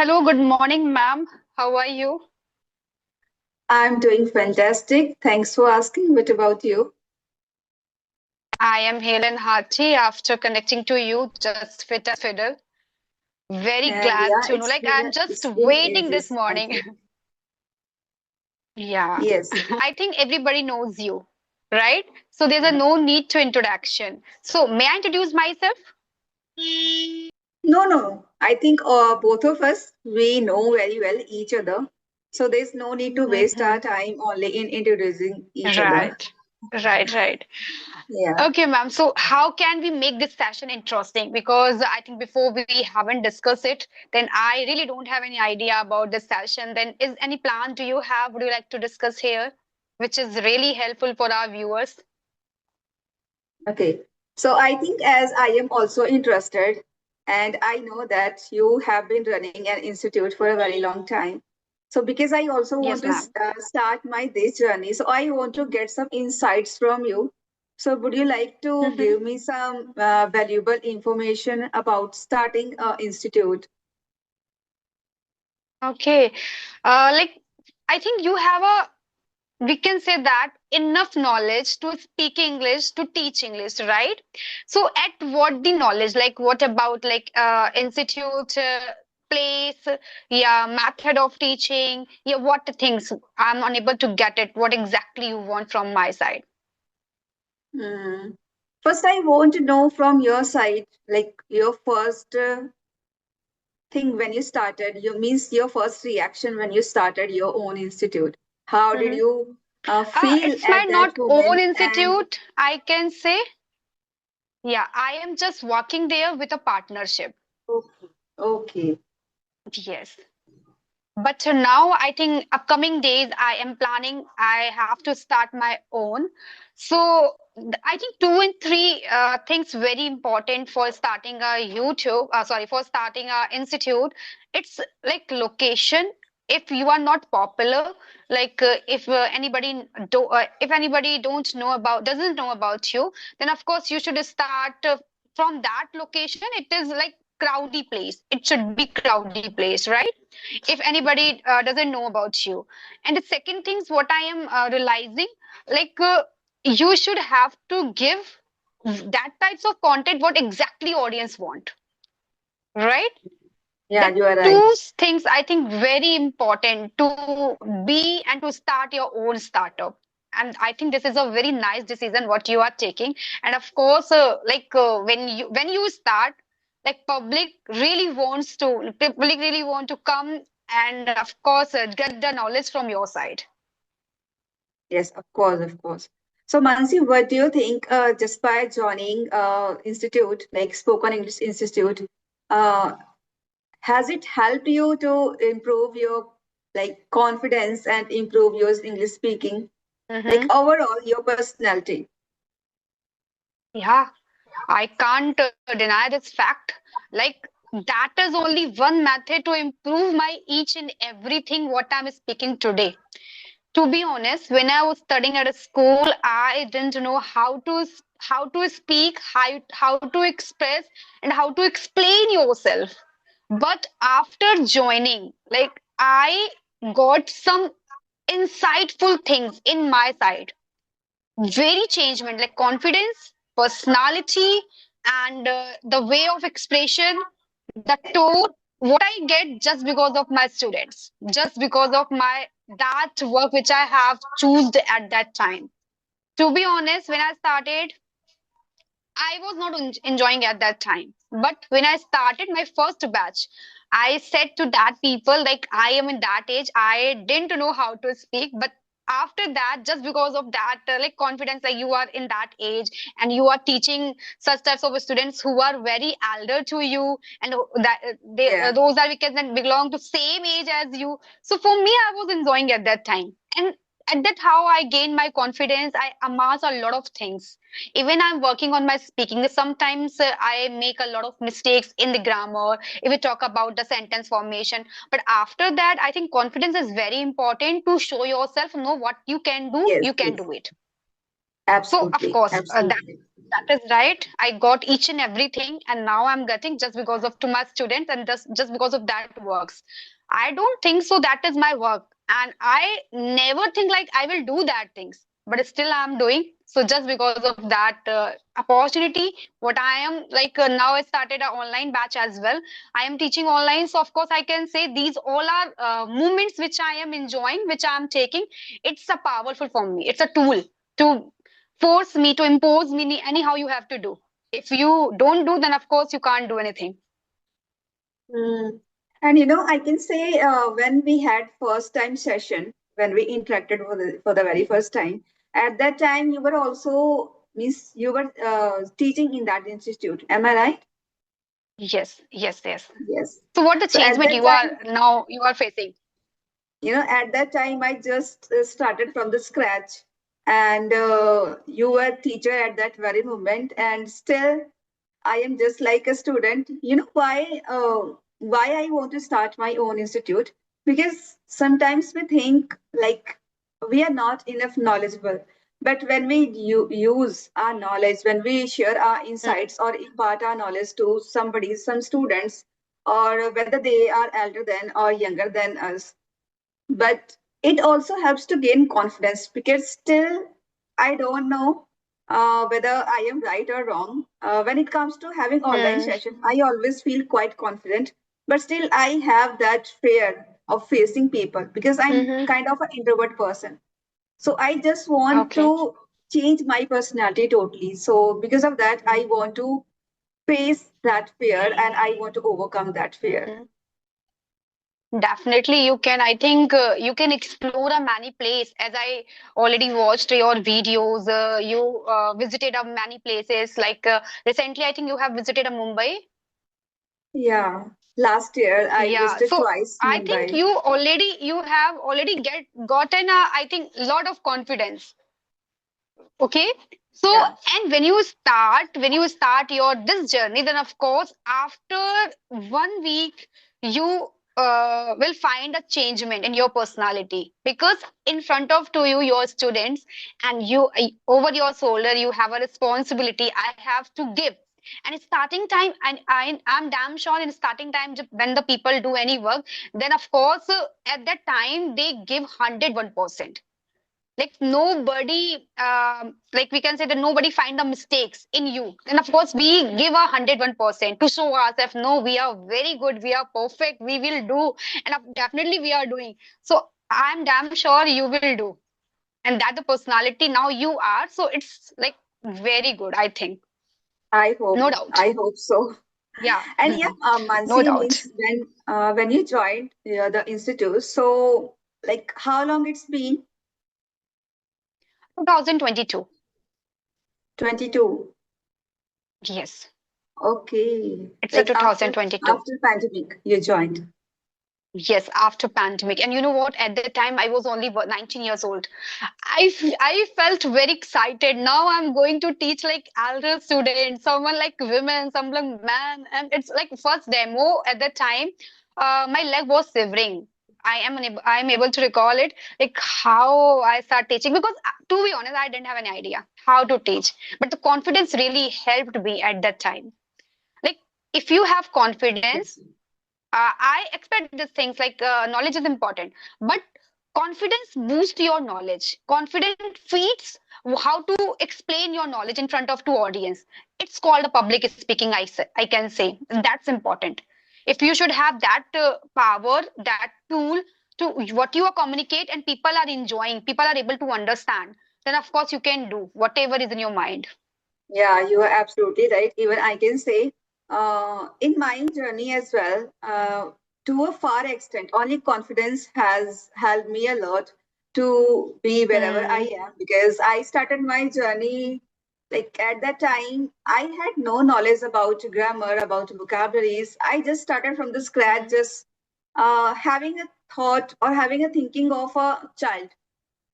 Hello, good morning, ma'am. How are you? I'm doing fantastic. Thanks for asking. What about you? I am hale and hearty after connecting to you, just fit as fiddle. Very And glad yeah, to know. Like, I'm just it's been waiting this ages, I morning. think. Yeah. Yes. I think everybody knows you, right? So there's a no need to introduction. So may I introduce myself? No. I think both of us we know very well each other. So there's no need to waste our Mhm. time only in introducing each other. Right. Right. Yeah. Okay, ma'am. So how can we make this session interesting? Because I think before we haven't discussed it, then I really don't have any idea about this session. Then is any plan do you have? Would you like to discuss here, which is really helpful for our viewers? Okay. So I think as I am also interested, and I know that you have been running an institute for a very long time. So because I also want Yes, to ma'am. start my this journey, so I want to get some insights from you. So would you like to Hmm. give me some valuable information about starting an institute? Okay. Like I think you have a we can say that enough knowledge to speak English, to teach English, right? So at what the knowledge, like what about like institute, place, yeah, method of teaching, yeah, what things I'm unable to get it, what exactly you want from my side. Hmm. First, I want to know from your side, like your first thing when you started, you means your first reaction when you started your own institute. How did Hmm. you feel It's my at that not own moment? And institute, I can say. Yeah, I am just working there with a partnership. okay, okay, Yes. But now I think upcoming days I am planning I have to start my own. So I think two and three things very important for starting a YouTube. Sorry, for starting a institute. It's like location. If you are not popular, like if if anybody don't know about doesn't know about you, then of course you should start from that location. It is like crowdy place. It should be crowdy place, right? If anybody doesn't know about you. And the second things what I am realizing, like you should have to give that types of content what exactly audience want, right? yeah, That you are right. two things I think very important to be and to start your own startup. And I think this is a very nice decision what you are taking. And of course when you start, like public really want to come and of course get the knowledge from your side. Yes, of course, of course. So, Mansi, what do you think? Just by joining institute like Spoken English Institute, uh, has it helped you to improve your like confidence and improve your English speaking? Like Mm-hmm. overall, your personality. Yeah, I can't deny this fact. Like that is only one method to improve my each and everything what I'm speaking today. To be honest, when I was studying at a school, I didn't know how to speak, how to express, and how to explain yourself. But after joining, like I got some insightful things in my side, very changement like confidence, personality, and the way of expression, the tone what I get just because of my students, just because of my that work which I have chosen at that time. To be honest, when I started, I was not enjoying at that time. But when I started my first batch, I said to that people, like I am in that age, I didn't know how to speak. But after that, just because of that, like confidence, like you are in that age and you are teaching such types of students who are very elder to you, and Yeah. those are because then belong to same age as you. So for me, I was enjoying at that time. And at that how I gained my confidence, I amass a lot of things. Even I'm working on my speaking, sometimes I make a lot of mistakes in the grammar if we talk about the sentence formation. But after that, I think confidence is very important to show yourself, know what you can do, Yes. you can Yes. do it. So of Absolutely. course that Absolutely. That is right. I got each and everything, and now I'm getting just because of to my students and just because of that works. I don't think so. That is my work, and I never think like I will do that things, but still I'm doing. So just because of that opportunity, what I am like now I started an online batch as well. I am teaching online, so of course I can say these all are movements which I am enjoying, which I am taking. It's a powerful for me. It's a tool to force me to impose me anyhow you have to do. If you don't do, then of course you can't do anything. Mm. And I can say when we had first time session, when we interacted for the very first time, at that time you were also means you were teaching in that institute. Am I right? Yes, yes, yes. Yes. So what the So at changement that you are time, now you are facing? at that time I just started from the scratch, and you were teacher at that very moment, and still I am just like a student. You know why I want to start my own institute? Because sometimes we think like we are not enough knowledgeable. But when we use our knowledge, when we share our insights or impart our knowledge to somebody, some students, or whether they are elder than or younger than us, but it also helps to gain confidence, because still I don't know whether I am right or wrong. When it comes to having online Mm, session, I always feel quite confident, but still I have that fear of facing people because I'm mm-hmm. kind of an introvert person. So I just want Okay. to change my personality totally. So because of that, I want to face that fear and I want to overcome that fear. Mm. Definitely, you can. I think you can explore a many place. As I already watched your videos, you visited a many places. Like recently, I think you have visited a Mumbai. Yeah. Last year I Yeah. visited So twice I think Mumbai. you have already gotten a I think lot of confidence. Okay. So, Yeah. and when you start your this journey, then of course, after 1 week, you will find a changement in your personality because in front of to you, your students, and you over your shoulder, you have a responsibility. I have to give. And it's starting time, and I'm damn sure in starting time when the people do any work, then of course at that time they give 101%, like nobody like we can say that nobody find the mistakes in you, and of course we give 101% to show ourselves no we are very good, we are perfect, we will do, and definitely we are doing. So I'm damn sure you will do, and that the personality now you are, so it's like very good, I think. No doubt. I hope so. Yeah. And yeah, No Mansi doubt. means when you joined the institute, so like how long it's been? 2022. 22. Yes, Okay. it's a Like after 2022. after pandemic you joined. Yes, after pandemic. And you know what? At that time, I was only 19 years old. I felt very excited. Now I'm going to teach like elder students, someone like women, someone like man. And it's like first demo at that time. My leg was shivering. I am able to recall it, like how I start teaching because to be honest, I didn't have any idea how to teach. But the confidence really helped me at that time. Like if you have confidence, Yes. I expect these things like knowledge is important, but confidence boosts your knowledge. Confidence feeds how to explain your knowledge in front of two audience. It's called a public speaking. I can say that's important. If you should have that power, that tool to what you are communicate, and people are enjoying, people are able to understand, then of course you can do whatever is in your mind. Yeah, you are absolutely right. Even I can say, in my journey as well, to a far extent, only confidence has helped me a lot to be wherever Hmm. I am, because I started my journey like at that time, I had no knowledge about grammar, about vocabularies. I just started from the scratch, Hmm. just having a thought or having a thinking of a child.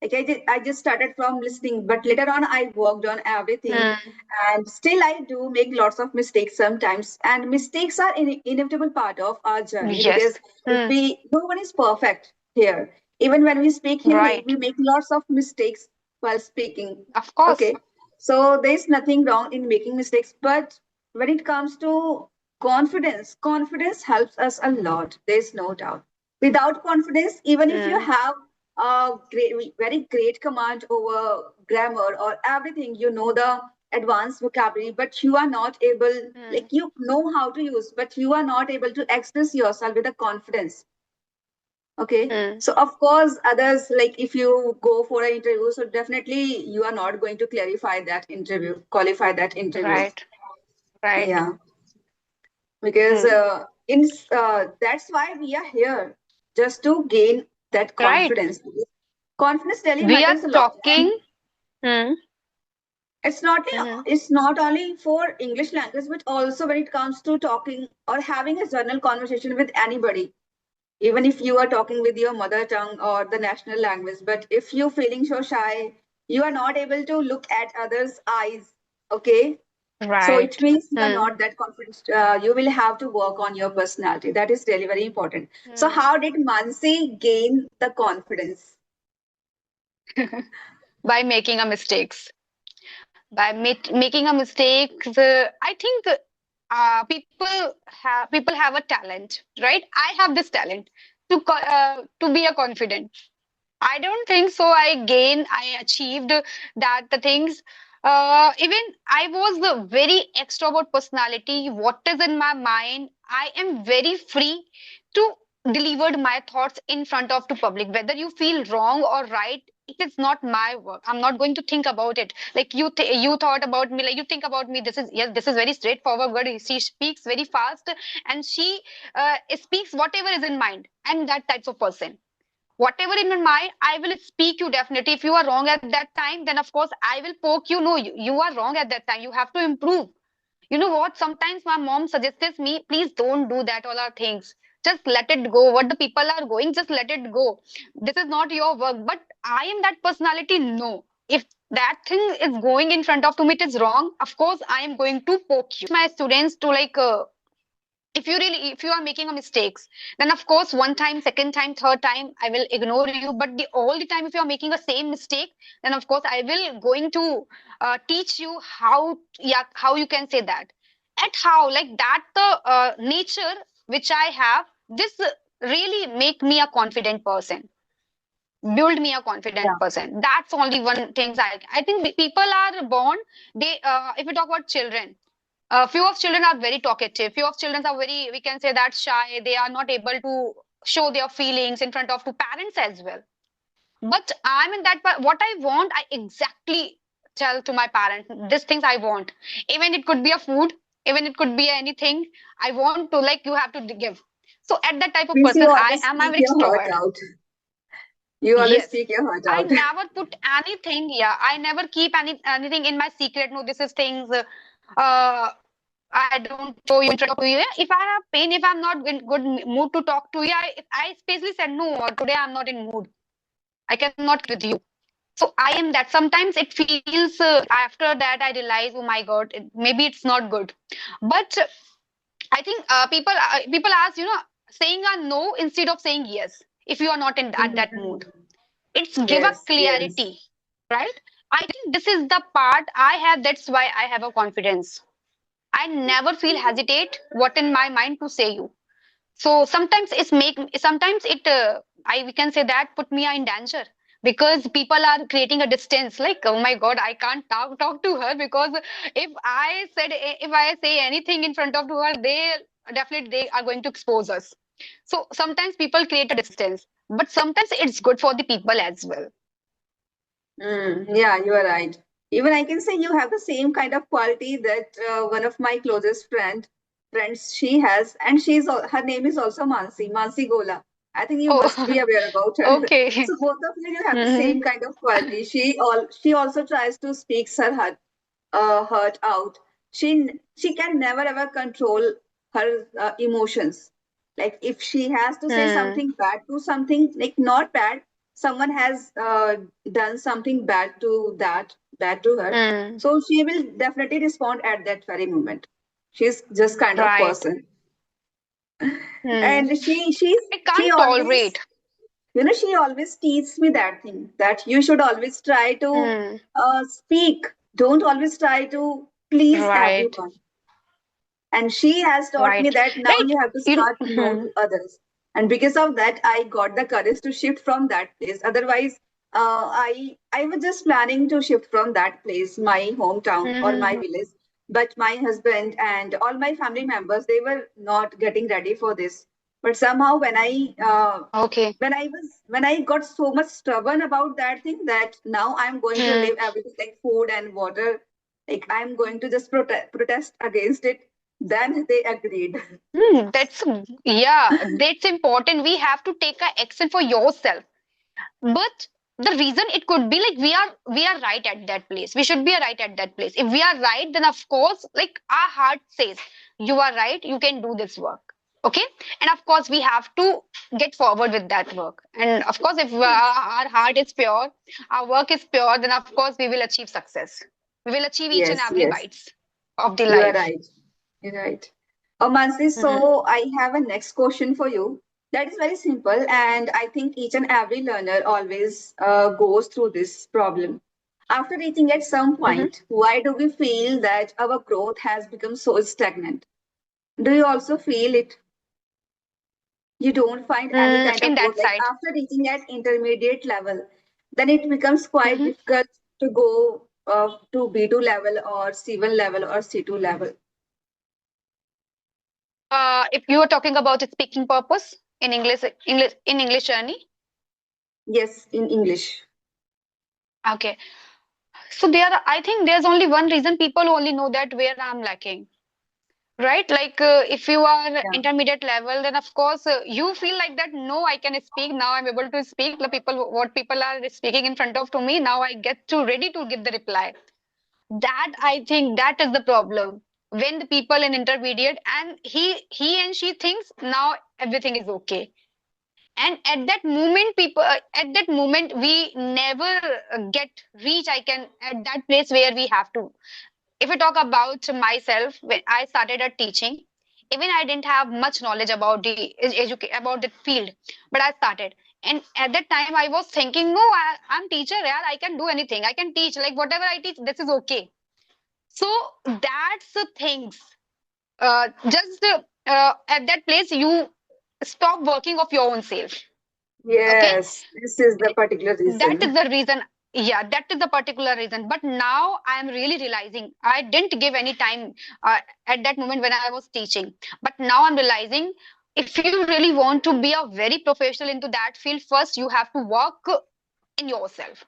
Like I just started from listening, but later on I worked on everything, Hmm. and still I do make lots of mistakes sometimes. And mistakes are inevitable part of our journey, Yes. because Hmm. no one is perfect here. Even when we speak Hindi, Right. we make lots of mistakes while speaking. Of course. Okay. So there's nothing wrong in making mistakes, but when it comes to confidence, confidence helps us a lot. There's no doubt. Without confidence, even if you Hmm. have a great, very great command over grammar or everything, you know the advanced vocabulary, but you are not able, like Hmm. you know how to use, but you are not able to express yourself with a confidence. Okay. Hmm. So of course, others, like if you go for an interview, so definitely you are not going to clarify that interview, qualify that interview. Right. Right. Yeah, because Hmm. that's why we are here, just to gain that Right. confidence. Confidence really We are matters a lot, and talking. Hmm. it's not Hmm. it's not only for English language, but also when it comes to talking or having a general conversation with anybody, even if you are talking with your mother tongue or the national language, but if you're feeling so shy, you are not able to look at others eyes. Okay, so it Right. means you are Hmm. not that confident. You will have to work on your personality. That is really very important. So Hmm. how did Mansi gain the confidence? By making a mistakes. By making a mistake, I think people have a talent, right? I have this talent to be a confident. I don't think so. I achieved that the things. Even I was the very extrovert personality. What is in my mind, I am very free to deliver my thoughts in front of the public. Whether you feel wrong or right, it is not my work. I'm not going to think about it. Like you thought about me, like you think about me. This is yes, this is very straightforward. Girl. She speaks very fast, and she speaks whatever is in mind. I'm that type of person. Whatever in my mind, I will speak you definitely. If you are wrong at that time, then of course I will poke you. No, you are wrong at that time. You have to improve. You know what? Sometimes my mom suggests me, please don't do that, all our things. Just let it go. What the people are going, just let it go. This is not your work. But I am that personality. No. If that thing is going in front of to me, it is wrong. Of course, I am going to poke you. My students to if you are making a mistakes, then of course one time, second time, third time I will ignore you. But the all the time if you are making a same mistake, then of course I will going to teach you how, yeah, how you can say that at how like that the nature which I have this really make me a confident person, build me a confident Yeah. person. That's only one things I think people are born. They if we talk about children, few of children are very talkative. Few of children are very, we can say that shy. They are not able to show their feelings in front of to parents as well. But I'm in that what I want, I exactly tell to my parents. These things I want. Even it could be a food, even it could be anything. I want to like you have to give. So at that type of Means you person I always am. I'm speak an your heart extrovert. out. You always Yes. speak your heart I out. never put anything. Yeah, I never keep anything in my secret. No, this is things. I don't show you in front of you. If I have pain, if I'm not in good mood to talk to you, I especially said no. Today I'm not in mood. I cannot with you. So I am that. Sometimes it feels after that I realize, oh my God, maybe it's not good. But I think people ask, saying a no instead of saying yes. If you are not in at that mood, Mhm. it's give a Yes, yes. clarity, right? I think this is the part I have. That's why I have a confidence. I never feel hesitate what in my mind to say you. So sometimes it I we can say that put me in danger because people are creating a distance. Like oh my God, I can't talk to her because if I say anything in front of her, they definitely they are going to expose us. So sometimes people create a distance, but sometimes it's good for the people as well. Yeah, you are right. Even I can say you have the same kind of quality that one of my closest friends she has, and her name is also Mansi Gola. I think you must be Oh, aware about her. okay. So both of you have the Mhm. same kind of quality. She also tries to speak her hurt out. She can never ever control her emotions. Like if she has to say Hmm. something bad to something, like not bad, someone has done something bad to her, Hmm. so she will definitely respond at that very moment. She's just kind of Right. person, Hmm. and I she can't always, tolerate. she always teaches me that thing, that you should always try to Hmm. speak. Don't always try to please Right. everyone. And she has taught me Right. that now Like you have to you. start no to others. And because of that, I got the courage to shift from that place. Otherwise, I was just planning to shift from that place, my hometown or my Mm-hmm. village. But my husband and all my family members, they were not getting ready for this. But somehow, Okay. when I got so much stubborn about that thing, that now I'm going to Hmm. leave everything like food and water, like I'm going to just protest against it, then they agreed. That's yeah. That's important. We have to take a action for yourself. But the reason it could be like we are right at that place. We should be right at that place. If we are right, then of course, like our heart says, you are right, you can do this work. Okay? And of course, we have to get forward with that work. And of course, if our heart is pure, our work is pure, then of course we will achieve success. We will achieve each and Yes, every yes, bites of the you are life. right. You're right. Oh, Mansi, Mhm. so I have a next question for you. That is very simple, and I think each and every learner always goes through this problem. After reaching at some Mhm. point, why do we feel that our growth has become so stagnant? Do you also feel it? You don't find any kind In of growth, that like side. after reaching at intermediate level, then it becomes quite Mhm. difficult to go to B2 level or C1 level or C2 level. If you are talking about its speaking purpose in English journey. Yes, in English. Okay. So I think there's only one reason people only know that where I'm lacking, right? Like if you are Yeah. intermediate level, then of course you feel like that. No, I can speak now. I'm able to speak. The people, what people are speaking in front of to me now, I get to ready to give the reply. That I think that is the problem when the people in intermediate and he and she thinks now everything is okay. And at that moment people at that moment we never get reach I can at that place where we have to. If I talk about myself, when I started at teaching, even I didn't have much knowledge about about the field, but I started. And at that time I was thinking, no, I'm teacher, yeah, I can do anything, I can teach, like whatever I teach, this is okay. So that's the things, just at that place you stop working of your own self. Okay, Yes, this is the particular that is reason. the reason. Yeah, that is the particular reason. But now I am really realizing I didn't give any time at that moment when I was teaching. But now I'm realizing if you really want to be a very professional into that field, first you have to work in yourself.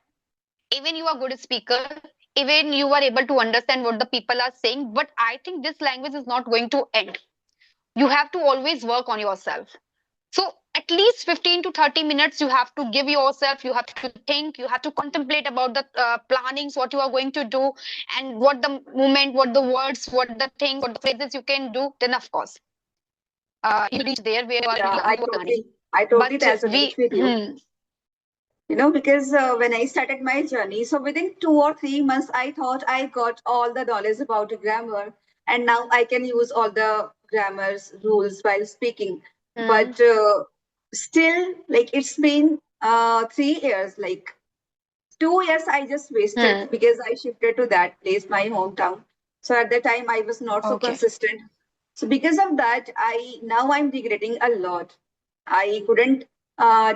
Even you are good speaker, even you are able to understand what the people are saying. But I think this language is not going to end. You have to always work on yourself. So at least 15 to 30 minutes you have to give yourself, you have to think, you have to contemplate about the plannings, what you are going to do, and what the movement, what the words, what the things, what the phrases you can do. Then of course, you reach there where Yeah, you are planning. I totally But resonate with you. Because when I started my journey, so within 2 or 3 months, I thought I got all the knowledge about grammar, and now I can use all the grammar's rules while speaking. hmm, But still, like it's been 3 years, like 2 years I just wasted hmm, because I shifted to that place, my hometown. So at that time I was not so okay. consistent. So because of that, I now I'm regretting a lot. I couldn't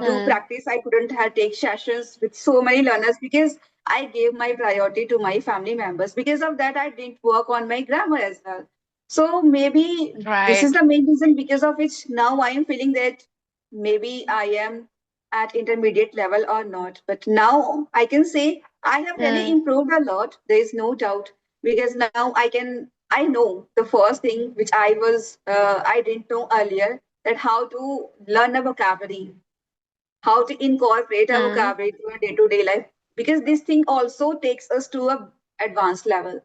do Hmm, practice. I couldn't have take sessions with so many learners because I gave my priority to my family members. Because of that, I didn't work on my grammar as well. So maybe this is right. the main reason because of which now I am feeling that maybe I am at intermediate level or not. But now I can say I have really Hmm, improved a lot. There is no doubt because now I know the first thing which I didn't know earlier, that how to learn a vocabulary, how to incorporate a hmm, vocabulary to a day-to-day life, because this thing also takes us to a advanced level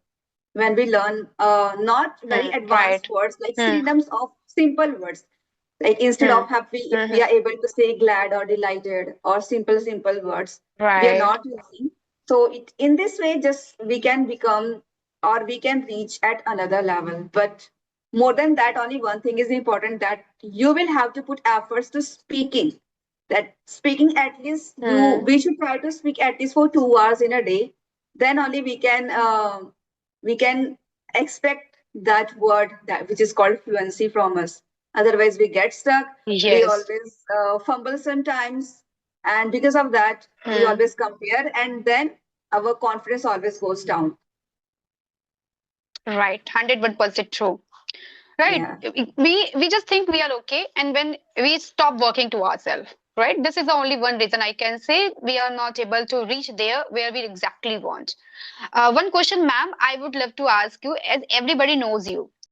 when we learn not very advanced right. words like Hmm, synonyms of simple words, like instead hmm, of happy, if hmm, we are able to say glad or delighted or simple words, we are right. not using. So in this way, just we can become or we can reach at another level. But more than that, only one thing is important, that you will have to put efforts to speaking. That speaking at least you Hmm, we should try to speak at least for 2 hours in a day. then only we can expect that word that which is called fluency from us. Otherwise we get stuck, we Yes. always fumble sometimes, and because of that we Hmm. always compare, and then our confidence always goes down. Right. 101% true. Right. Yeah. We just think we are okay, and when we stop working to ourselves, right? This is the only one reason I can say we are not able to reach there where we exactly want. One question, ma'am, I would love to ask you, as everybody knows you.